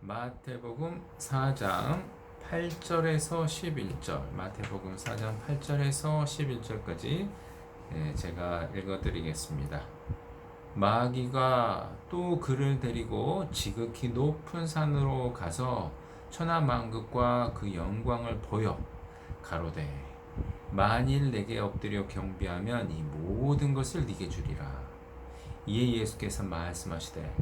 마태복음 4장 8절에서 11절, 마태복음 4장 8절에서 11절까지 제가 읽어드리겠습니다. 마귀가 또 그를 데리고 지극히 높은 산으로 가서 천하만국과 그 영광을 보여 가로되 만일 내게 엎드려 경배하면 이 모든 것을 네게 주리라. 이에 예수께서 말씀하시되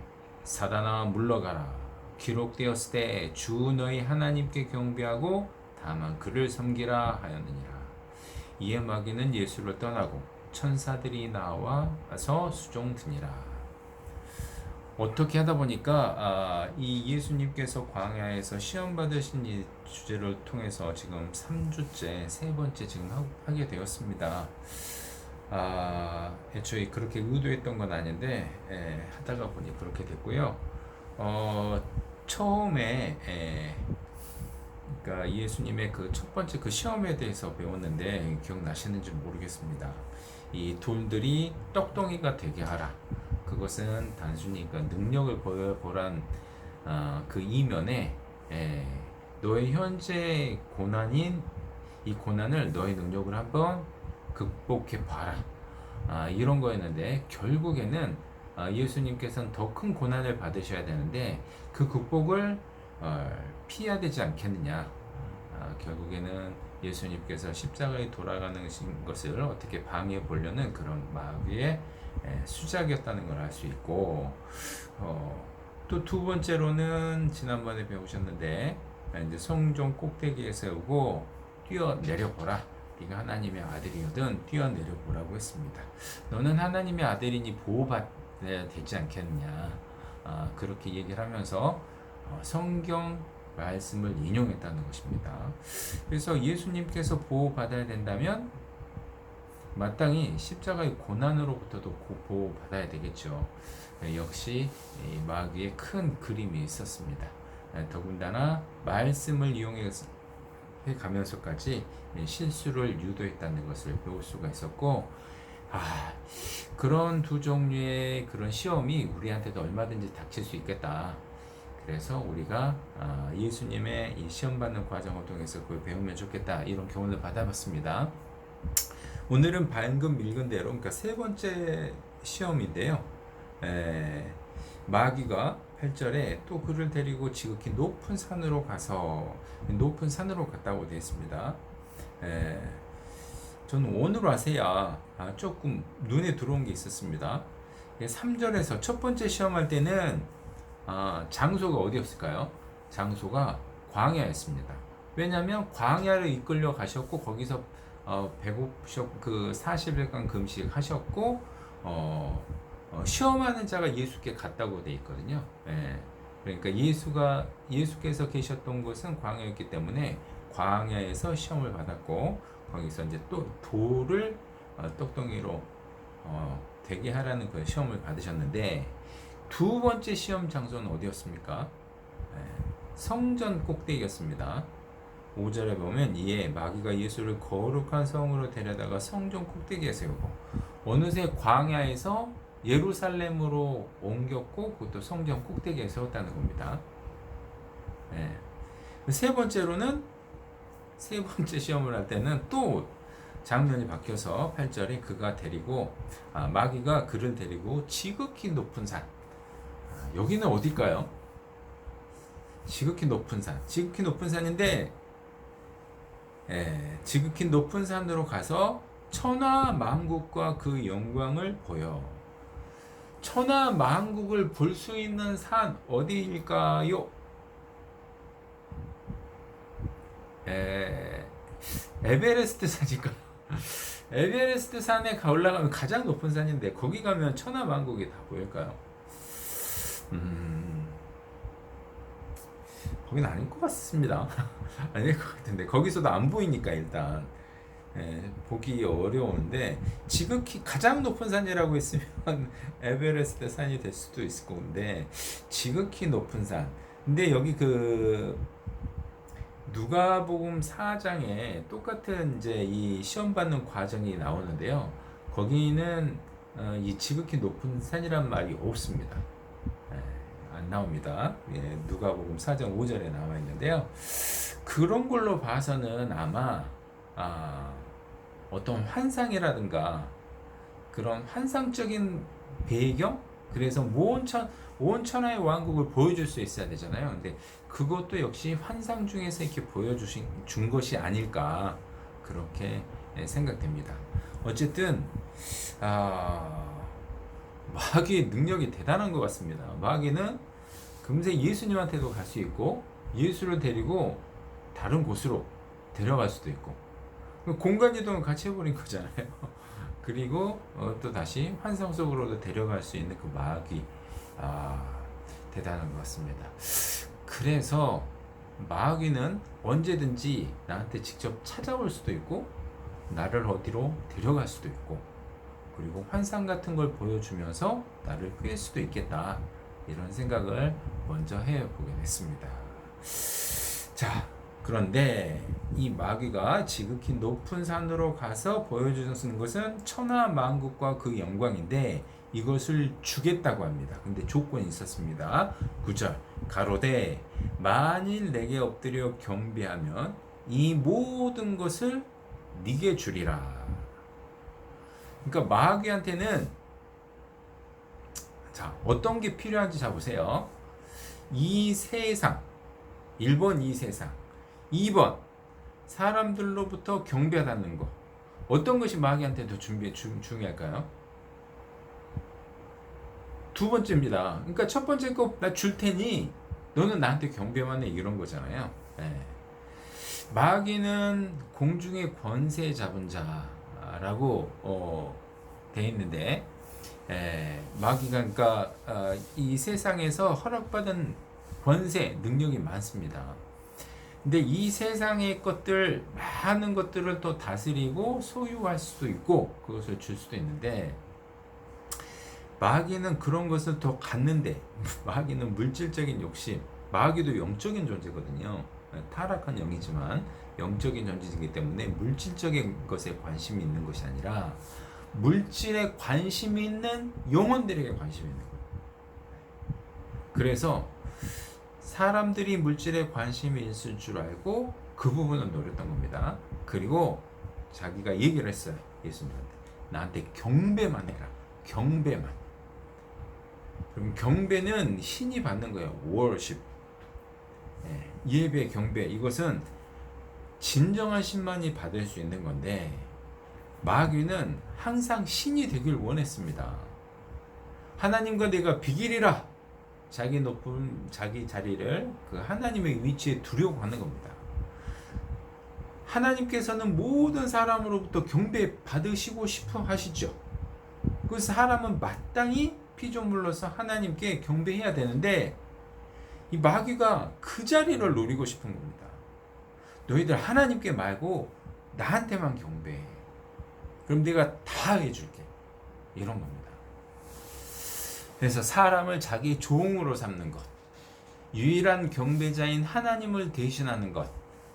사단아 물러가라. 기록되었을 때 주 너희 하나님께 경배하고 다만 그를 섬기라 하였느니라. 이에 마귀는 예수를 떠나고 천사들이 나와서 수종드니라. 어떻게 하다 보니까 이 예수님께서 광야에서 시험 받으신 이 주제를 통해서 지금 3주째 세 번째 지금 하게 되었습니다. 애초에 그렇게 의도했던 건 아닌데 하다가 보니 그렇게 됐고요. 처음에 그러니까 예수님의 그 첫 번째 그 시험에 대해서 배웠는데 기억나시는지 모르겠습니다. 이 돌들이 떡덩이가 되게 하라. 그것은 단순히 그 능력을 보여보란 그 이면에 너의 현재 고난인 이 고난을 너의 능력을 한번 극복해 봐라. 이런 거였는데 결국에는 예수님께서는 더 큰 고난을 받으셔야 되는데 그 극복을 피해야 되지 않겠느냐. 결국에는 예수님께서 십자가에 돌아가는 것을 어떻게 방해해 보려는 그런 마귀의 수작이었다는 걸 알 수 있고, 또 두 번째로는 지난번에 배우셨는데 이제 성전 꼭대기에 세우고 뛰어내려 보라. 네가 하나님의 아들이거든 뛰어내려 보라고 했습니다. 너는 하나님의 아들이니 보호받아야 되지 않겠느냐. 그렇게 얘기를 하면서 성경 말씀을 인용했다는 것입니다. 그래서 예수님께서 보호받아야 된다면 마땅히 십자가의 고난으로부터도 보호받아야 되겠죠. 역시 마귀의 큰 그림이 있었습니다. 더군다나 말씀을 이용해 가면서까지 실수를 유도했다는 것을 배울 수가 있었고, 그런 두 종류의 그런 시험이 우리한테도 얼마든지 닥칠 수 있겠다. 그래서 우리가 예수님의 이 시험 받는 과정을 통해서 그걸 배우면 좋겠다. 이런 교훈을 받아봤습니다. 오늘은 방금 읽은 대로, 그러니까 세 번째 시험인데요. 마귀가 8절에 또 그를 데리고 지극히 높은 산으로 가서 높은 산으로 갔다고 되어 있습니다. 저는 오늘 와서야 조금 눈에 들어온 게 있었습니다. 3절에서 첫 번째 시험할 때는 장소가 어디였을까요? 장소가 광야였습니다. 왜냐하면 광야를 이끌려 가셨고 거기서 배고프셨고 그 40일간 금식하셨고 시험하는 자가 예수께 갔다고 돼 있거든요. 그러니까 예수께서 계셨던 곳은 광야였기 때문에 광야에서 시험을 받았고 거기서 이제 또 돌을 떡덩이로 되게 하라는 그 시험을 받으셨는데 두 번째 시험 장소는 어디였습니까? 성전 꼭대기였습니다. 5절에 보면 이에 마귀가 예수를 거룩한 성으로 데려다가 성전 꼭대기에 세우고 어느새 광야에서 예루살렘으로 옮겼고 그것도 성전 꼭대기에 세웠다는 겁니다. 세 번째로는 세 번째 시험을 할 때는 또 장면이 바뀌어서 8절에 그가 데리고 마귀가 그를 데리고 지극히 높은 산. 여기는 어딜까요? 지극히 높은 산. 지극히 높은 산인데 지극히 높은 산으로 가서 천하 만국과 그 영광을 보여. 천하 만국을 볼 수 있는 산 어디일까요? 에베레스트 산일까요? 에베레스트 산에 올라가면 가장 높은 산인데 거기 가면 천하 만국이 다 보일까요? 거긴 아닐 것 같습니다. 아닐 것 같은데 거기서도 안 보이니까 일단 보기 어려운데 지극히 가장 높은 산이라고 했으면 에베레스트 산이 될 수도 있을 건데 지극히 높은 산. 근데 여기 그 누가복음 4장에 똑같은 이제 이 시험 받는 과정이 나오는데요. 거기는 이 지극히 높은 산이란 말이 없습니다. 안 나옵니다. 예, 누가복음 4장 5절에 나와 있는데요. 그런 걸로 봐서는 아마 어떤 환상이라든가 그런 환상적인 배경, 그래서 온 천하의 왕국을 보여줄 수 있어야 되잖아요. 근데 그것도 역시 환상 중에서 이렇게 준 것이 아닐까 그렇게 생각됩니다. 어쨌든 마귀의 능력이 대단한 것 같습니다. 마귀는 금세 예수님한테도 갈 수 있고 예수를 데리고 다른 곳으로 데려갈 수도 있고 공간 이동을 같이 해버린 거잖아요. 그리고 또 다시 환상 속으로도 데려갈 수 있는 그 마귀 대단한 것 같습니다. 그래서 마귀는 언제든지 나한테 직접 찾아올 수도 있고 나를 어디로 데려갈 수도 있고 그리고 환상 같은 걸 보여주면서 나를 꿰 수도 있겠다 이런 생각을 먼저 해보게 됐습니다. 자, 그런데 이 마귀가 지극히 높은 산으로 가서 보여주는 것은 천하 만국과 그 영광인데 이것을 주겠다고 합니다. 근데 조건이 있었습니다. 9절 가로되 만일 내게 엎드려 경배하면 이 모든 것을 네게 주리라. 그러니까 마귀한테는 자, 어떤 게 필요한지 자 보세요. 이 세상 1번 이 세상 2번 사람들로부터 경배받는 것. 어떤 것이 마귀한테 더 중요할까요? 두 번째입니다. 그러니까 첫 번째 거 나 줄 테니 너는 나한테 경배만 해 이런 거잖아요. 네. 마귀는 공중의 권세 잡은 자라고 돼 있는데 마귀가 그러니까 이 세상에서 허락받은 권세 능력이 많습니다. 근데 이 세상의 것들 많은 것들을 또 다스리고 소유할 수도 있고 그것을 줄 수도 있는데 마귀는 그런 것을 더 갖는데 마귀는 물질적인 욕심, 마귀도 영적인 존재거든요. 타락한 영이지만 영적인 존재이기 때문에 물질적인 것에 관심이 있는 것이 아니라 물질에 관심이 있는 영혼들에게 관심이 있는 거예요. 그래서 사람들이 물질에 관심이 있을 줄 알고 그 부분을 노렸던 겁니다. 그리고 자기가 얘기를 했어요. 예수님한테. 나한테 경배만 해라. 경배만. 그럼 경배는 신이 받는 거예요. worship. 예배, 경배. 이것은 진정한 신만이 받을 수 있는 건데 마귀는 항상 신이 되길 원했습니다. 하나님과 내가 비길이라. 자기 높은 자기 자리를 그 하나님의 위치에 두려고 하는 겁니다. 하나님께서는 모든 사람으로부터 경배 받으시고 싶어 하시죠. 그래서 사람은 마땅히 피조물로서 하나님께 경배해야 되는데 이 마귀가 그 자리를 노리고 싶은 겁니다. 너희들 하나님께 말고 나한테만 경배해. 그럼 내가 다 해줄게. 이런 겁니다. 그래서 사람을 자기 종으로 삼는 것, 유일한 경배자인 하나님을 대신하는 것,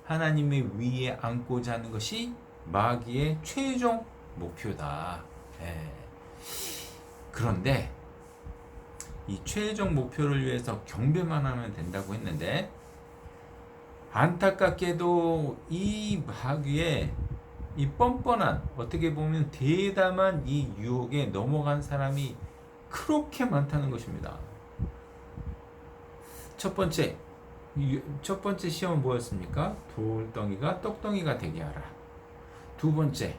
하나님의 위에 앉고자 하는 것이 마귀의 최종 목표다. 그런데 이 최종 목표를 위해서 경배만 하면 된다고 했는데 안타깝게도 이 마귀의 이 뻔뻔한 어떻게 보면 대담한 이 유혹에 넘어간 사람이 그렇게 많다는 것입니다. 첫 번째 시험은 뭐였습니까? 돌덩이가 떡덩이가 되게 하라. 두 번째,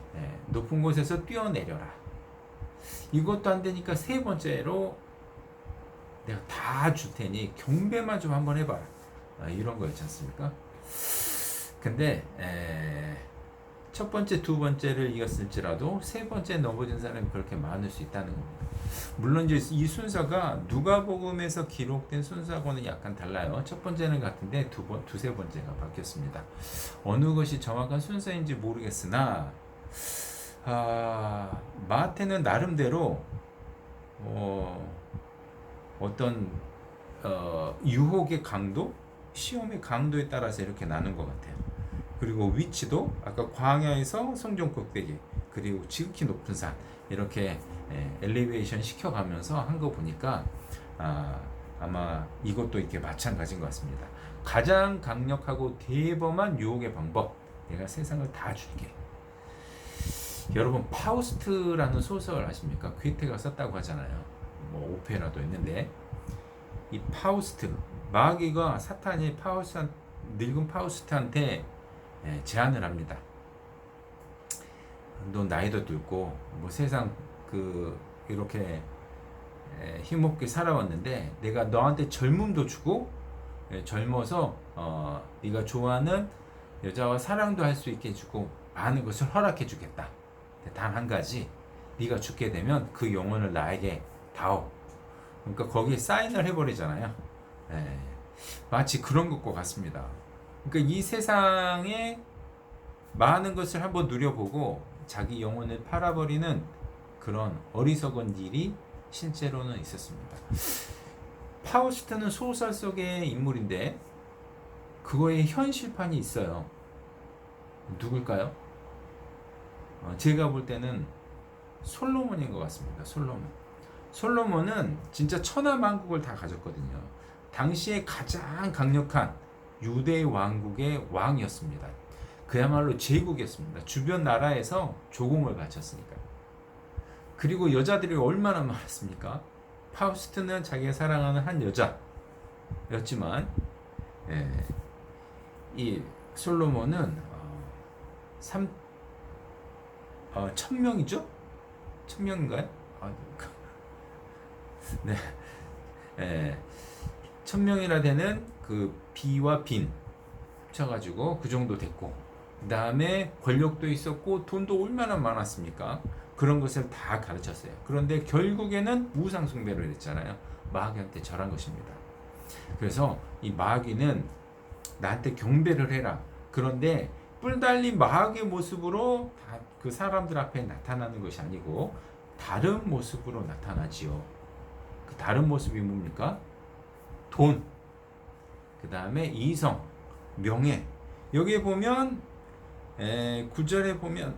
높은 곳에서 뛰어내려라. 이것도 안 되니까 세 번째로 내가 다 줄 테니 경배만 좀 한번 해봐라. 이런 거였지 않습니까? 근데 첫 번째, 두 번째를 이겼을지라도 세 번째 넘어진 사람이 그렇게 많을 수 있다는 겁니다. 물론 이제 이 순서가 누가복음에서 기록된 순서하고는 약간 달라요. 첫 번째는 같은데 두세 번째가 바뀌었습니다. 어느 것이 정확한 순서인지 모르겠으나 마태는 나름대로 어떤 유혹의 강도, 시험의 강도에 따라서 이렇게 나눈 것 같아요. 그리고 위치도 아까 광야에서 성전 꼭대기 그리고 지극히 높은 산 이렇게 엘리베이션 시켜가면서 한 거 보니까 아마 이것도 이렇게 마찬가지인 것 같습니다. 가장 강력하고 대범한 유혹의 방법, 내가 세상을 다 줄게. 여러분 파우스트라는 소설 아십니까? 괴테가 썼다고 하잖아요. 뭐 오페라도 있는데 이 파우스트, 마귀가 사탄이 늙은 파우스트한테 제안을 합니다. 너 나이도 들고 뭐 세상 이렇게 힘없게 살아왔는데 내가 너한테 젊음도 주고 젊어서 네가 좋아하는 여자와 사랑도 할 수 있게 해주고 많은 것을 허락해 주겠다. 단 한 가지, 네가 죽게 되면 그 영혼을 나에게 다오. 그러니까 거기에 사인을 해버리잖아요. 마치 그런 것과 같습니다. 그러니까 이 세상에 많은 것을 한번 누려보고 자기 영혼을 팔아버리는 그런 어리석은 일이 실제로는 있었습니다. 파우스트는 소설 속의 인물인데 그거에 현실판이 있어요. 누굴까요? 제가 볼 때는 솔로몬인 것 같습니다. 솔로몬은 진짜 천하만국을 다 가졌거든요. 당시에 가장 강력한 유대 왕국의 왕이었습니다. 그야말로 제국이었습니다. 주변 나라에서 조공을 바쳤으니까. 그리고 여자들이 얼마나 많았습니까? 파우스트는 자기가 사랑하는 한 여자였지만 이 솔로몬은 1000명이죠? 1000명인가요? 네. 1000명이나 되는 그 비와 빈 합쳐가지고 그 정도 됐고, 그 다음에 권력도 있었고 돈도 얼마나 많았습니까? 그런 것을 다 가르쳤어요. 그런데 결국에는 우상숭배를 했잖아요. 마귀한테 절한 것입니다. 그래서 이 마귀는 나한테 경배를 해라. 그런데 뿔 달린 마귀의 모습으로 그 사람들 앞에 나타나는 것이 아니고 다른 모습으로 나타나지요. 그 다른 모습이 뭡니까? 돈, 그 다음에 이성, 명예. 여기에 보면 9절에 보면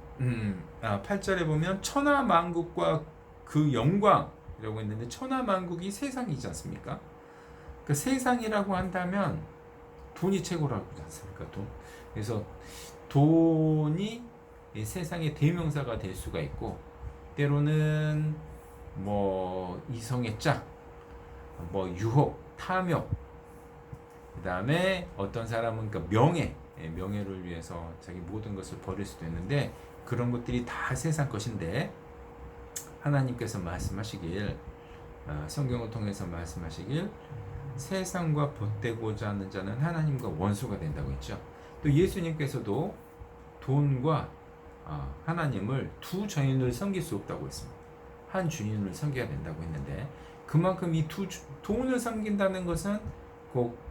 8절에 보면 천하만국과 그 영광이라고 했는데 천하만국이 세상이지 않습니까? 그 세상이라고 한다면 돈이 최고라고 하지 않습니까? 돈. 그래서 돈이 세상의 대명사가 될 수가 있고, 때로는 뭐 이성의 짝, 뭐 유혹, 탐욕, 그 다음에 어떤 사람은 그 명예를 위해서 자기 모든 것을 버릴 수도 있는데, 그런 것들이 다 세상 것인데 하나님께서 말씀하시길, 성경을 통해서 말씀하시길, 세상과 벗되고자 하는 자는 하나님과 원수가 된다고 했죠. 또 예수님께서도 돈과 하나님을 두 주인을 섬길 수 없다고 했습니다. 한 주인을 섬겨야 된다고 했는데, 그만큼 이 돈을 섬긴다는 것은 꼭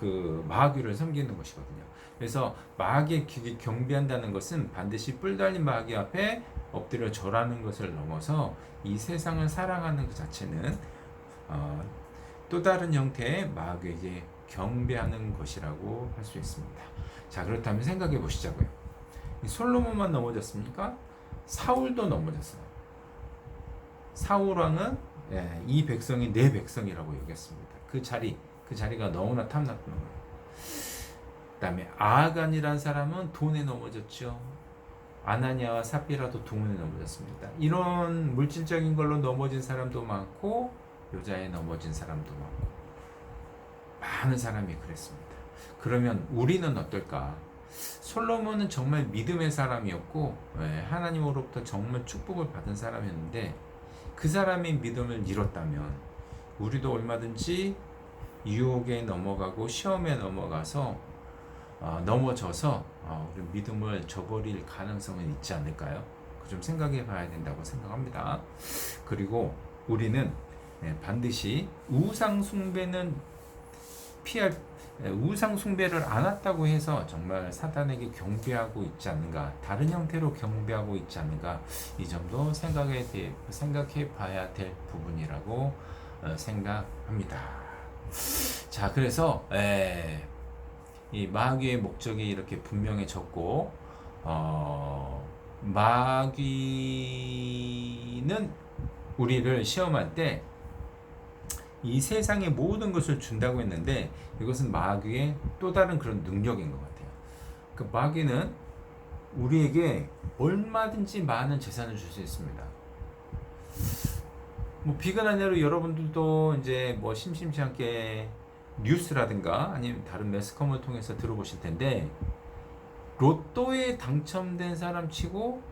그 마귀를 섬기는 것이거든요. 그래서 마귀의 경배한다는 것은 반드시 뿔 달린 마귀 앞에 엎드려 절하는 것을 넘어서 이 세상을 사랑하는 그 자체는 또 다른 형태의 마귀에게 경배하는 것이라고 할 수 있습니다. 자, 그렇다면 생각해 보시자고요. 솔로몬만 넘어졌습니까? 사울도 넘어졌어요. 사울 왕은 이 백성이 내 백성이라고 여겼습니다. 그 자리가 너무나 탐났던 거예요. 그 다음에 아간이라는 사람은 돈에 넘어졌죠. 아나니아와 삽비라도 돈에 넘어졌습니다. 이런 물질적인 걸로 넘어진 사람도 많고 여자에 넘어진 사람도 많고 많은 사람이 그랬습니다. 그러면 우리는 어떨까? 솔로몬은 정말 믿음의 사람이었고 하나님으로부터 정말 축복을 받은 사람이었는데, 그 사람의 믿음을 잃었다면 우리도 얼마든지 유혹에 넘어가고 시험에 넘어가서 넘어져서 우리 믿음을 저버릴 가능성은 있지 않을까요? 그 좀 생각해 봐야 된다고 생각합니다. 그리고 우리는 반드시 우상 숭배를 안 했다고 해서 정말 사탄에게 경배하고 있지 않는가, 다른 형태로 경배하고 있지 않는가, 이 점도 생각해 봐야 될 부분이라고 생각합니다. 자, 그래서 이 마귀의 목적이 이렇게 분명해졌고, 마귀는 우리를 시험할 때 이 세상의 모든 것을 준다고 했는데 이것은 마귀의 또 다른 그런 능력인 것 같아요. 그 마귀는 우리에게 얼마든지 많은 재산을 줄 수 있습니다. 뭐 비근한 예로 여러분들도 이제 뭐 심심치 않게 뉴스라든가 아니면 다른 매스컴을 통해서 들어보실 텐데 로또에 당첨된 사람 치고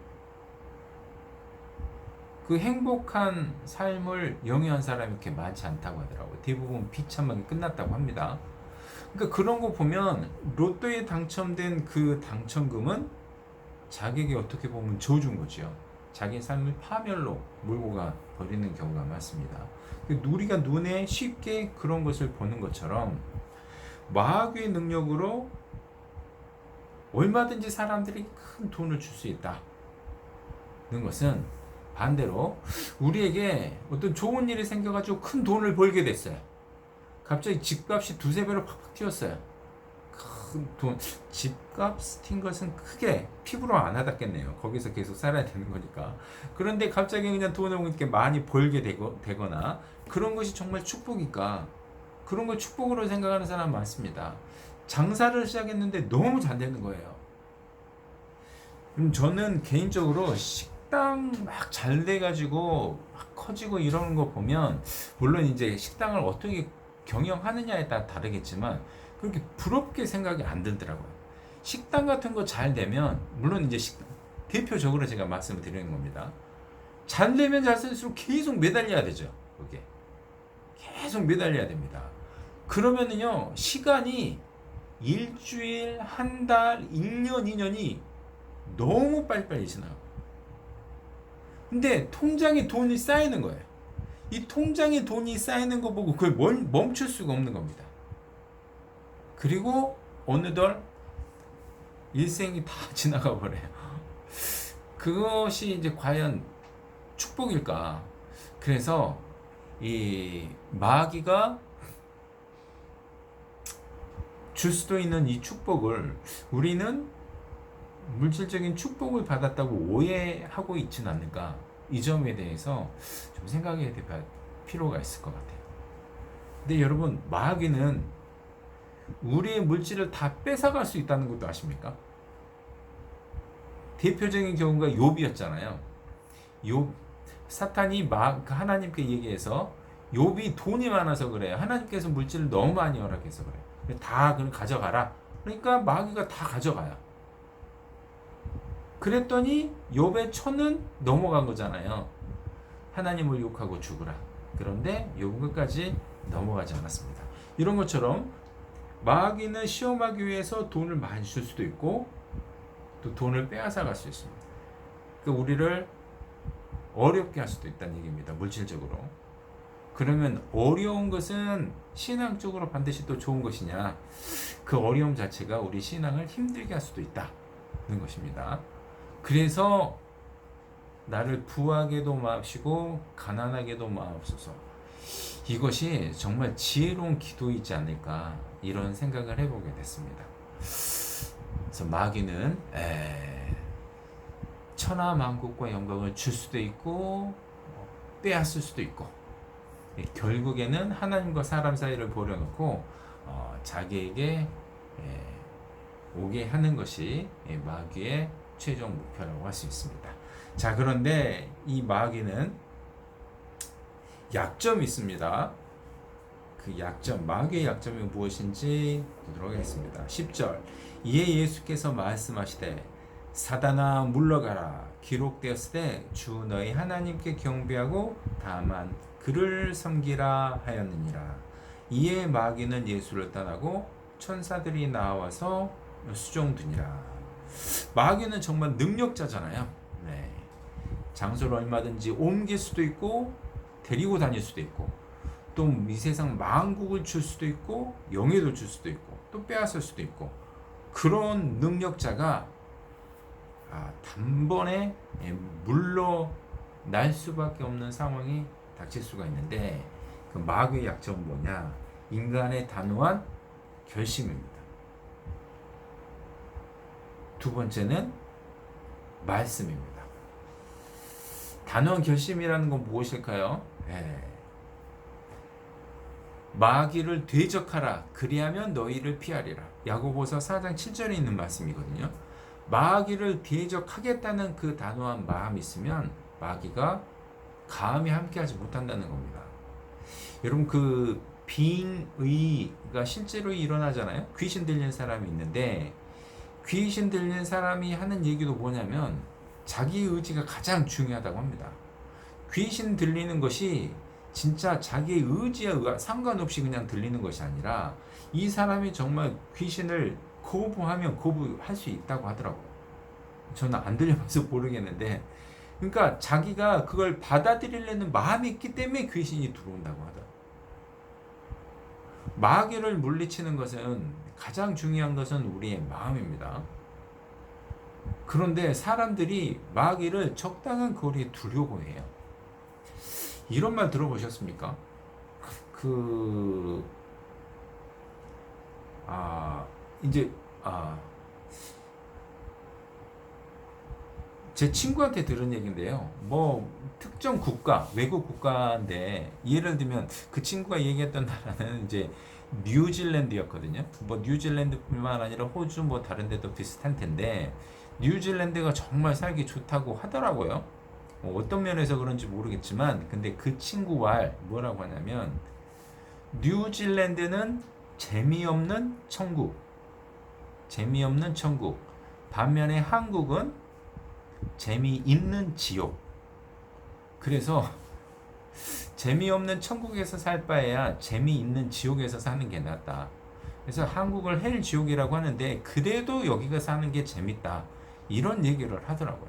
그 행복한 삶을 영위한 사람이 그렇게 많지 않다고 하더라고요. 대부분 비참하게 끝났다고 합니다. 그러니까 그런 거 보면 로또에 당첨된 그 당첨금은 자기에게 어떻게 보면 저주인 거죠. 자기 삶을 파멸로 몰고 가 버리는 경우가 많습니다. 우리가 눈에 쉽게 그런 것을 보는 것처럼 마귀의 능력으로 얼마든지 사람들이 큰 돈을 줄 수 있다는 것은 반대로 우리에게 어떤 좋은 일이 생겨가지고 큰 돈을 벌게 됐어요. 갑자기 집값이 두세 배로 팍팍 튀었어요. 큰 돈, 집값 튄 것은 크게 피부로 안 와닿겠네요. 거기서 계속 살아야 되는 거니까. 그런데 갑자기 그냥 돈을 이렇게 많이 벌게 되거나 그런 것이 정말 축복일까? 그런 걸 축복으로 생각하는 사람 많습니다. 장사를 시작했는데 너무 잘 되는 거예요. 저는 개인적으로 식당 막 잘 돼가지고 막 커지고 이러는 거 보면 물론 이제 식당을 어떻게 경영하느냐에 따라 다르겠지만 그렇게 부럽게 생각이 안 들더라고요. 식당 같은 거 잘 되면 물론 이제 대표적으로 제가 말씀을 드리는 겁니다. 잘 되면 잘 될수록 계속 매달려야 되죠. 그게 계속 매달려야 됩니다. 그러면은요 시간이 일주일, 한 달, 1년, 2년이 너무 빨리빨리 지나요. 근데 통장에 돈이 쌓이는 거예요. 이 통장에 돈이 쌓이는 거 보고 그걸 멈출 수가 없는 겁니다. 그리고 어느덧 일생이 다 지나가 버려요. 그것이 이제 과연 축복일까? 그래서 이 마귀가 줄 수도 있는 이 축복을 우리는 물질적인 축복을 받았다고 오해하고 있지는 않는가, 이 점에 대해서 좀 생각해야 될 필요가 있을 것 같아요. 근데 여러분 마귀는 우리의 물질을 다 뺏어갈 수 있다는 것도 아십니까? 대표적인 경우가 욥이었잖아요. 욥, 사탄이 하나님께 얘기해서 욥이 돈이 많아서 그래요. 하나님께서 물질을 너무 많이 허락해서 그래. 다 그냥 가져가라. 그러니까 마귀가 다 가져가요. 그랬더니 욥의 처는 넘어간 거잖아요. 하나님을 욕하고 죽으라. 그런데 욥은 끝까지 넘어가지 않았습니다. 이런 것처럼 마귀는 시험하기 위해서 돈을 많이 줄 수도 있고 또 돈을 빼앗아 갈 수 있습니다. 그러니까 우리를 어렵게 할 수도 있다는 얘기입니다. 물질적으로. 그러면 어려운 것은 신앙적으로 반드시 또 좋은 것이냐? 그 어려움 자체가 우리 신앙을 힘들게 할 수도 있다는 것입니다. 그래서 나를 부하게도 마옵시고 가난하게도 마옵소서. 이것이 정말 지혜로운 기도이지 않을까 이런 생각을 해보게 됐습니다. 그래서 마귀는 천하만국과 영광을 줄 수도 있고 빼앗을 수도 있고 결국에는 하나님과 사람 사이를 벌여놓고 자기에게 오게 하는 것이 마귀의 최종 목표라고 할 수 있습니다. 자, 그런데 이 마귀는 약점이 있습니다. 그 약점, 마귀의 약점이 무엇인지 보도록 하겠습니다. 10절. 이에 예수께서 말씀하시되 사단아 물러가라. 기록되었을 때 주 너희 하나님께 경배하고 다만 그를 섬기라 하였느니라. 이에 마귀는 예수를 떠나고 천사들이 나와서 수종드니라. 마귀는 정말 능력자잖아요. 네. 장소를 얼마든지 옮길 수도 있고 데리고 다닐 수도 있고 또 이 세상 만국을 줄 수도 있고 영예도 줄 수도 있고 또 빼앗을 수도 있고 그런 능력자가 단번에 물러날 수밖에 없는 상황이 닥칠 수가 있는데 그 마귀의 약점은 뭐냐? 인간의 단호한 결심입니다. 두 번째는 말씀입니다. 단호한 결심이라는 건 무엇일까요? 마귀를 대적하라. 그리하면 너희를 피하리라. 야고보서 4장 7절에 있는 말씀이거든요. 마귀를 대적하겠다는 그 단호한 마음이 있으면 마귀가 감히 함께하지 못한다는 겁니다. 여러분 그 빙의가 실제로 일어나잖아요. 귀신 들린 사람이 있는데 귀신 들린 사람이 하는 얘기도 뭐냐면 자기 의지가 가장 중요하다고 합니다. 귀신 들리는 것이 진짜 자기의 의지와 상관없이 그냥 들리는 것이 아니라 이 사람이 정말 귀신을 거부하면 거부할 수 있다고 하더라고요. 저는 안 들려봐서 모르겠는데 그러니까 자기가 그걸 받아들이려는 마음이 있기 때문에 귀신이 들어온다고 하더라고요. 마귀를 물리치는 것은 가장 중요한 것은 우리의 마음입니다. 그런데 사람들이 마귀를 적당한 거리에 두려고 해요. 이런 말 들어보셨습니까? 이제 제 친구한테 들은 얘기인데요. 뭐 특정 국가, 외국 국가인데 예를 들면 그 친구가 얘기했던 나라는 이제 뉴질랜드였거든요. 뭐 뉴질랜드뿐만 아니라 호주 뭐 다른 데도 비슷한 텐데 뉴질랜드가 정말 살기 좋다고 하더라고요. 어떤 면에서 그런지 모르겠지만 근데 그 친구 말 뭐라고 하냐면 뉴질랜드는 재미없는 천국, 재미없는 천국. 반면에 한국은 재미있는 지옥. 그래서 재미없는 천국에서 살 바에야 재미있는 지옥에서 사는 게 낫다. 그래서 한국을 헬 지옥이라고 하는데 그래도 여기가 사는 게 재밌다. 이런 얘기를 하더라고요.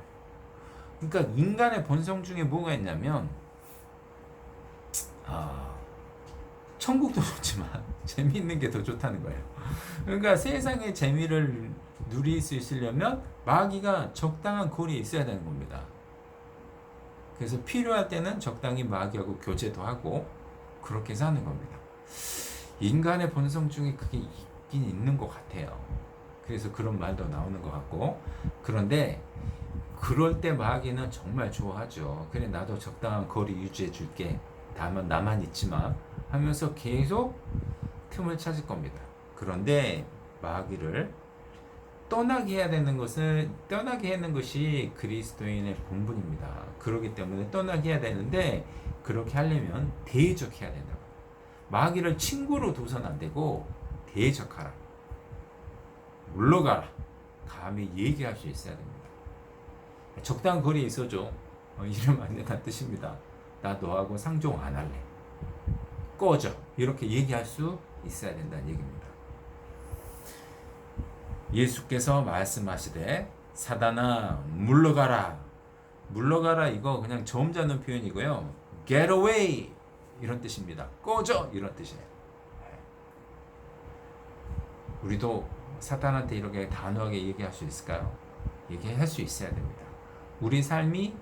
그러니까 인간의 본성 중에 뭐가 있냐면 천국도 좋지만 재미있는 게 더 좋다는 거예요. 그러니까 세상의 재미를 누릴 수 있으려면 마귀가 적당한 거리에 있어야 되는 겁니다. 그래서 필요할 때는 적당히 마귀하고 교제도 하고 그렇게 사는 겁니다. 인간의 본성 중에 그게 있긴 있는 것 같아요. 그래서 그런 말도 나오는 것 같고 그런데 그럴 때 마귀는 정말 좋아하죠. 그래 나도 적당한 거리 유지해 줄게. 다만 나만 있지마 하면서 계속 틈을 찾을 겁니다. 그런데 마귀를 떠나게 하는 것이 그리스도인의 본분입니다. 그렇기 때문에 떠나게 해야 되는데 그렇게 하려면 대적해야 된다. 마귀를 친구로 둬선 안 되고 대적하라. 물러가라. 감히 얘기할 수 있어야 됩니다. 적당한 거리에 있어줘. 이러면 안 된다는 뜻입니다. 나 너하고 상종 안 할래. 꺼져. 이렇게 얘기할 수 있어야 된다는 얘기입니다. 예수께서 말씀하시되 사단아 물러가라. 물러가라 이거 그냥 점 잡는 표현이고요. Get away 이런 뜻입니다. 꺼져 이런 뜻이에요. 우리도 사탄한테 이렇게 단호하게 얘기할 수 있을까요? 얘기할 수 있어야 됩니다. 우리 삶이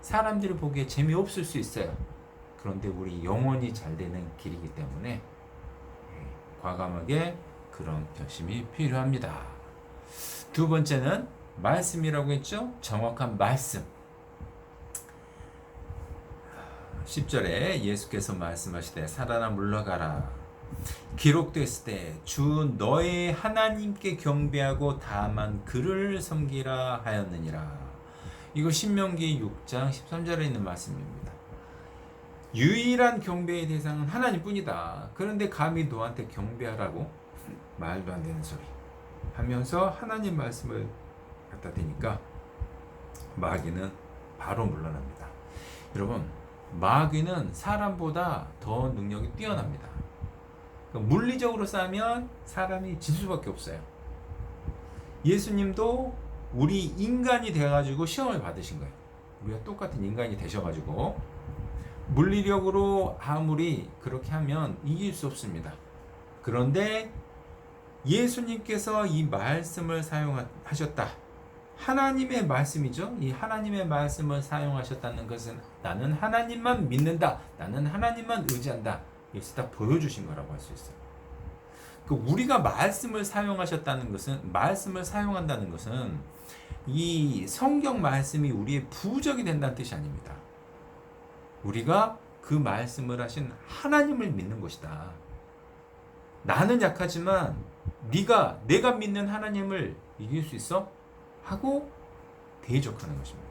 사람들이 보기에 재미없을 수 있어요. 그런데 우리 영혼이 잘 되는 길이기 때문에 과감하게 그런 결심이 필요합니다. 두 번째는 말씀이라고 했죠? 정확한 말씀. 10절에 예수께서 말씀하시되 사단아 물러가라. 기록됐을 때 주 너의 하나님께 경배하고 다만 그를 섬기라 하였느니라. 이거 신명기 6장 13절에 있는 말씀입니다. 유일한 경배의 대상은 하나님뿐이다. 그런데 감히 너한테 경배하라고? 말도 안 되는 소리 하면서 하나님 말씀을 갖다 대니까 마귀는 바로 물러납니다. 여러분 마귀는 사람보다 더 능력이 뛰어납니다. 물리적으로 싸면 사람이 질 수밖에 없어요. 예수님도 우리 인간이 돼가지고 시험을 받으신 거예요. 우리가 똑같은 인간이 되셔가지고 물리력으로 아무리 그렇게 하면 이길 수 없습니다. 그런데 예수님께서 이 말씀을 사용하셨다. 하나님의 말씀이죠. 이 하나님의 말씀을 사용하셨다는 것은 나는 하나님만 믿는다. 나는 하나님만 의지한다. 이것을 다 보여주신 거라고 할 수 있어요. 우리가 말씀을 사용하셨다는 것은, 말씀을 사용한다는 것은 이 성경 말씀이 우리의 부적이 된다는 뜻이 아닙니다. 우리가 그 말씀을 하신 하나님을 믿는 것이다. 나는 약하지만 내가 믿는 하나님을 이길 수 있어? 하고 대적하는 것입니다.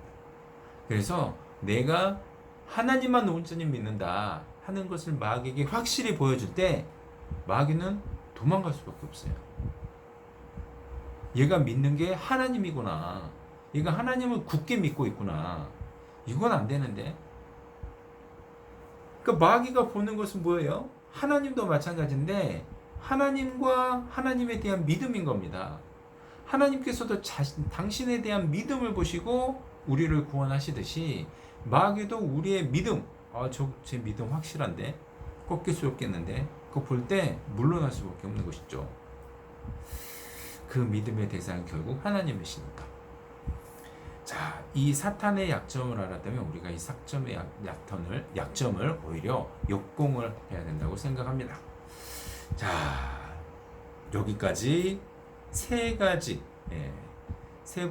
그래서 내가 하나님만 온전히 믿는다 하는 것을 마귀에게 확실히 보여줄 때 마귀는 도망갈 수밖에 없어요. 얘가 믿는 게 하나님이구나. 얘가 하나님을 굳게 믿고 있구나. 이건 안 되는데. 그러니까 마귀가 보는 것은 뭐예요? 하나님도 마찬가지인데 하나님과 하나님에 대한 믿음인 겁니다. 하나님께서도 당신에 대한 믿음을 보시고 우리를 구원하시듯이 마귀도 우리의 믿음, 제 믿음 확실한데 꺾일 수 없겠는데 그거 볼 때 물러날 수밖에 없는 것이죠. 그 믿음의 대상은 결국 하나님이시니까. 자, 이 사탄의 약점을 알았다면 우리가 이 약점을 오히려 역공을 해야 된다고 생각합니다. 자, 여기까지 세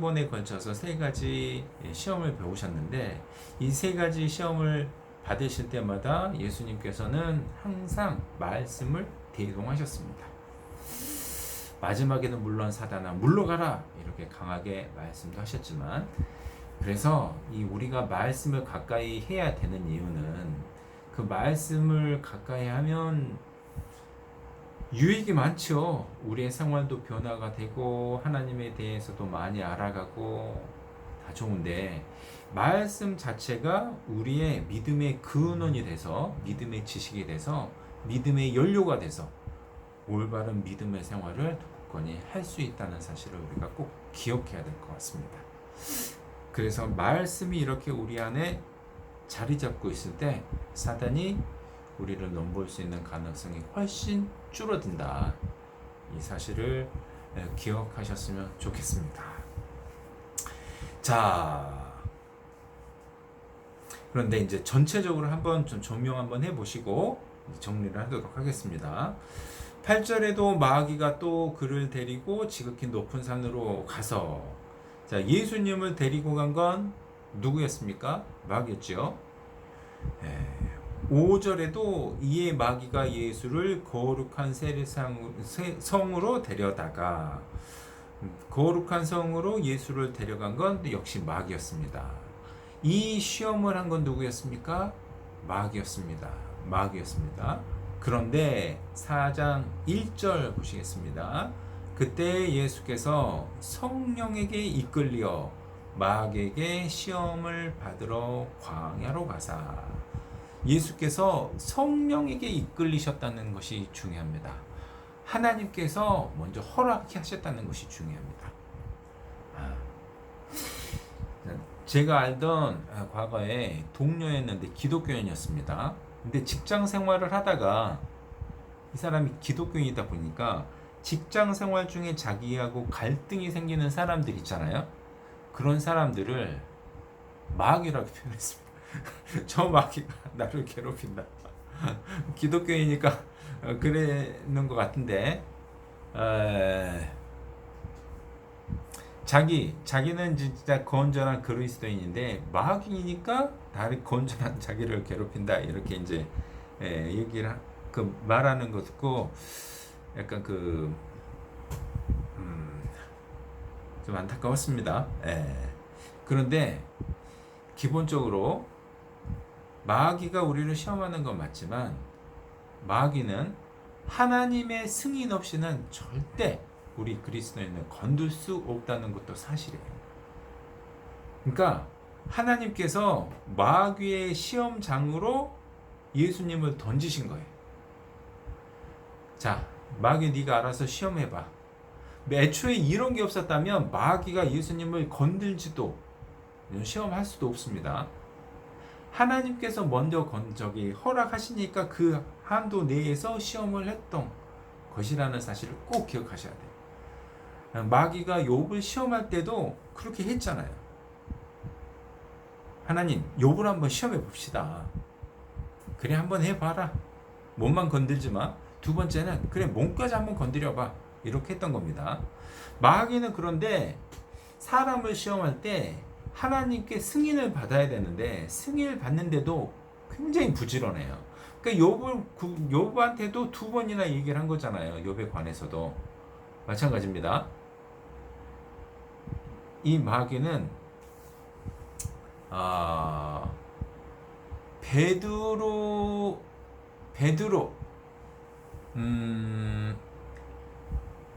번에 걸쳐서 세 가지 시험을 배우셨는데 이 세 가지 시험을 받으실 때마다 예수님께서는 항상 말씀을 대동하셨습니다. 마지막에는 물론 사단아 물러가라 이렇게 강하게 말씀도 하셨지만, 그래서 우리가 말씀을 가까이 해야 되는 이유는 그 말씀을 가까이 하면 유익이 많죠. 우리의 생활도 변화가 되고 하나님에 대해서도 많이 알아가고 다 좋은데, 말씀 자체가 우리의 믿음의 근원이 돼서 믿음의 지식이 돼서 믿음의 연료가 돼서 올바른 믿음의 생활을 굳건히 할 수 있다는 사실을 우리가 꼭 기억해야 될 것 같습니다. 그래서 말씀이 이렇게 우리 안에 자리 잡고 있을 때 사단이 우리를 넘볼 수 있는 가능성이 훨씬 줄어든다. 이 사실을 기억하셨으면 좋겠습니다. 자, 그런데 이제 전체적으로 한번 좀 조명 한번 해보시고 정리를 하도록 하겠습니다. 8절에도 마귀가 또 그를 데리고 지극히 높은 산으로 가서, 자, 예수님을 데리고 간 건 누구였습니까? 마귀였죠. 5절에도 이에 마귀가 예수를 거룩한 성으로 데려다가, 거룩한 성으로 예수를 데려간 건 역시 마귀였습니다. 이 시험을 한 건 누구였습니까? 마귀였습니다. 그런데 4장 1절 보시겠습니다. 그때 예수께서 성령에게 이끌려 마귀에게 시험을 받으러 광야로 가사, 예수께서 성령에게 이끌리셨다는 것이 중요합니다. 하나님께서 먼저 허락하셨다는 것이 중요합니다. 제가 알던 과거에 동료였는데 기독교인이었습니다. 근데 직장 생활을 하다가 이 사람이 기독교인이다 보니까 직장 생활 중에 자기하고 갈등이 생기는 사람들 있잖아요. 그런 사람들을 마귀라고 표현했습니다. 저 마귀가 나를 괴롭힌다. 기독교이니까 그러는 것 같은데, 자기는 진짜 건전한 그리스도인인데 마귀니까 나를 건전한 자기를 괴롭힌다, 이렇게 이제 얘기를 말하는 거 듣고 약간 좀 안타까웠습니다. 그런데 기본적으로 마귀가 우리를 시험하는 건 맞지만 마귀는 하나님의 승인 없이는 절대 우리 그리스도인을 건들 수 없다는 것도 사실이에요. 그러니까 하나님께서 마귀의 시험장으로 예수님을 던지신 거예요. 자, 마귀 네가 알아서 시험해봐. 애초에 이런 게 없었다면 마귀가 예수님을 건들지도 시험할 수도 없습니다. 하나님께서 먼저 허락하시니까 그 한도 내에서 시험을 했던 것이라는 사실을 꼭 기억하셔야 돼요. 마귀가 욥을 시험할 때도 그렇게 했잖아요. 하나님, 욥을 한번 시험해 봅시다. 그래, 한번 해봐라. 몸만 건들지 마. 두 번째는 그래, 몸까지 한번 건드려봐. 이렇게 했던 겁니다. 마귀는 그런데 사람을 시험할 때 하나님께 승인을 받아야 되는데 승인을 받는데도 굉장히 부지런해요. 그러니까 욥한테도 두 번이나 얘기를 한 거잖아요. 욥에 관해서도 마찬가지입니다. 이 마귀는 베드로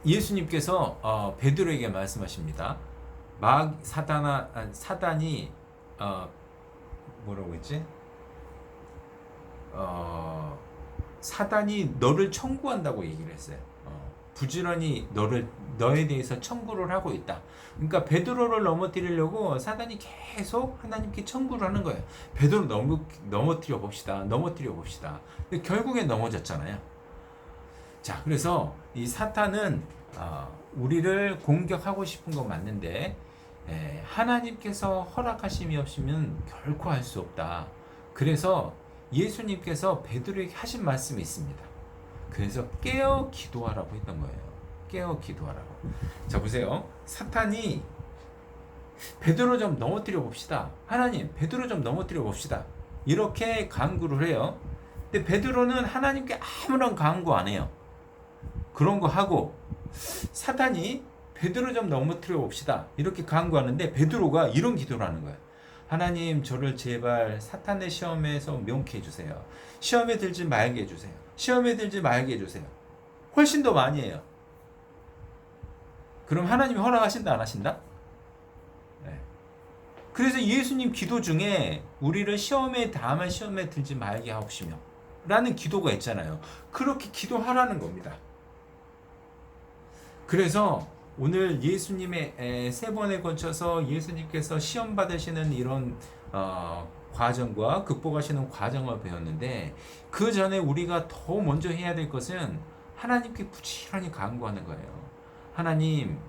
예수님께서 베드로에게 말씀하십니다. 사단이 뭐라고 했지? 사단이 너를 청구한다고 얘기를 했어요. 부지런히 너에 대해서 청구를 하고 있다. 그러니까 베드로를 넘어뜨리려고 사단이 계속 하나님께 청구를 하는 거예요. 베드로 넘어뜨려 봅시다. 근데 결국엔 넘어졌잖아요. 자, 그래서 이 사탄은 우리를 공격하고 싶은 건 맞는데 하나님께서 허락하심이 없으면 결코 할 수 없다. 그래서 예수님께서 베드로에게 하신 말씀이 있습니다. 그래서 깨어 기도하라고 했던 거예요. 깨어 기도하라고. 자, 보세요. 사탄이 베드로 좀 넘어뜨려 봅시다. 하나님, 베드로 좀 넘어뜨려 봅시다. 이렇게 간구를 해요. 근데 베드로는 하나님께 아무런 간구 안 해요. 그런 거 하고 사탄이 베드로 좀 넘어뜨려 봅시다. 이렇게 간구하는데 베드로가 이런 기도를 하는 거예요. 하나님, 저를 제발 사탄의 시험에서 명쾌해 주세요. 시험에 들지 말게 해주세요. 훨씬 더 많이 해요. 그럼 하나님이 허락하신다, 안 하신다? 네. 그래서 예수님 기도 중에 우리를 다만 시험에 들지 말게 하옵시며 라는 기도가 있잖아요. 그렇게 기도하라는 겁니다. 그래서 오늘 예수님의 세 번에 걸쳐서 예수님께서 시험 받으시는 이런 과정과 극복하시는 과정을 배웠는데, 그 전에 우리가 더 먼저 해야 될 것은 하나님께 부지런히 간구하는 거예요. 하나님,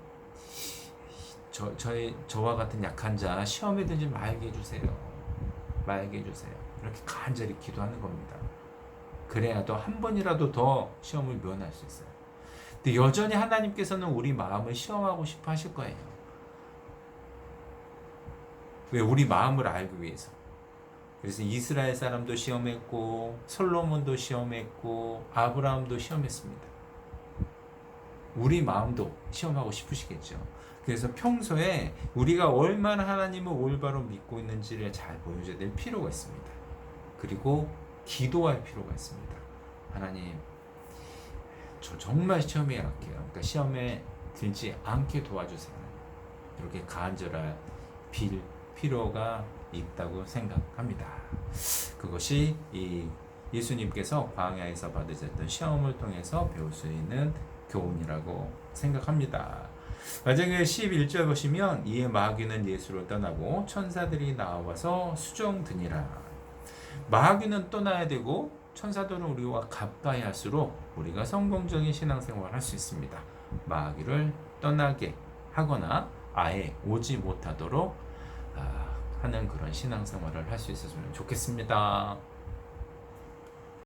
저와 같은 약한 자 시험에 들지 말게 해주세요. 이렇게 간절히 기도하는 겁니다. 그래야 또 한 번이라도 더 시험을 면할 수 있어요. 근데 여전히 하나님께서는 우리 마음을 시험하고 싶어 하실 거예요. 왜? 우리 마음을 알기 위해서. 그래서 이스라엘 사람도 시험했고 솔로몬도 시험했고 아브라함도 시험했습니다. 우리 마음도 시험하고 싶으시겠죠. 그래서 평소에 우리가 얼마나 하나님을 올바로 믿고 있는지를 잘 보여줘야 될 필요가 있습니다. 그리고 기도할 필요가 있습니다. 하나님, 저 정말 시험에 약해요. 그러니까 시험에 들지 않게 도와주세요. 이렇게 간절할 필요가 있다고 생각합니다. 그것이 이 예수님께서 광야에서 받으셨던 시험을 통해서 배울 수 있는 교훈이라고 생각합니다. 마지막에 11절 보시면, 이에 마귀는 예수를 떠나고 천사들이 나와서 수종드니라. 마귀는 떠나야 되고 천사들은 우리와 가까이 할수록 우리가 성공적인 신앙생활을 할 수 있습니다. 마귀를 떠나게 하거나 아예 오지 못하도록 하는 그런 신앙생활을 할 수 있었으면 좋겠습니다.